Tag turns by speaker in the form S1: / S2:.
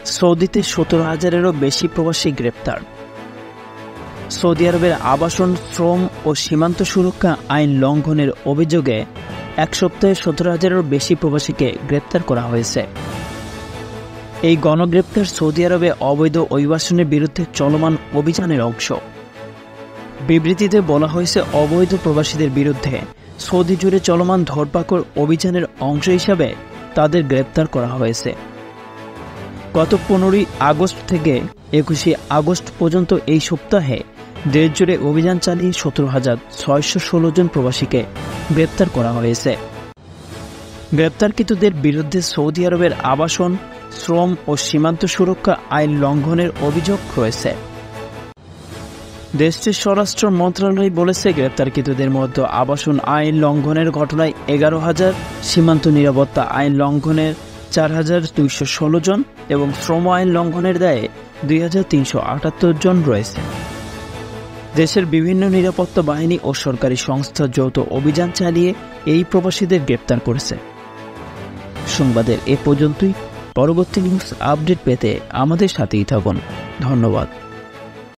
S1: সৌদিতে 17,000-এরও বেশি প্রবাসী গ্রেপ্তার। সৌদি আরবের আবাসন, শ্রম ও সীমান্ত সুরক্ষা আইন লঙ্ঘনের অভিযোগে এক সপ্তাহে 17,000-এরও বেশি প্রবাসীকে গ্রেপ্তার করা হয়েছে। এই গণগ্রেপ্তার সৌদি আরবে অবৈধ অভিবাসনের বিরুদ্ধে চলমান অভিযানের অংশ। বিবৃতিতে বলা হয়েছে, অবৈধ প্রবাসীদের বিরুদ্ধে সৌদি জুড়ে চলমান ধরপাকড় অভিযানের অংশ হিসাবে তাদের গ্রেপ্তার করা হয়েছে। গত 15 আগস্ট থেকে 21 আগস্ট পর্যন্ত এই সপ্তাহে দেশ জুড়ে অভিযান চালিয়ে 17,616 জন প্রবাসীকে গ্রেপ্তার করা হয়েছে। গ্রেপ্তারকৃতদের বিরুদ্ধে সৌদি আরবের আবাসন, শ্রম ও সীমান্ত সুরক্ষা আইন লঙ্ঘনের অভিযোগ রয়েছে। দেশটির স্বরাষ্ট্র মন্ত্রণালয় বলেছে, গ্রেপ্তারকৃতদের মধ্যে আবাসন আইন লঙ্ঘনের ঘটনায় 11,000, সীমান্ত নিরাপত্তা আইন লঙ্ঘনের 4,216 জন এবং শ্রম আইন লঙ্ঘনের দায়ে 2,378 জন রয়েছে। দেশের বিভিন্ন নিরাপত্তা বাহিনী ও সরকারি সংস্থা যৌথ অভিযান চালিয়ে এই প্রবাসীদের গ্রেপ্তার করেছে। সংবাদের এ পর্যন্তই। পরবর্তী নিউজ আপডেট পেতে আমাদের সাথেই থাকুন। ধন্যবাদ।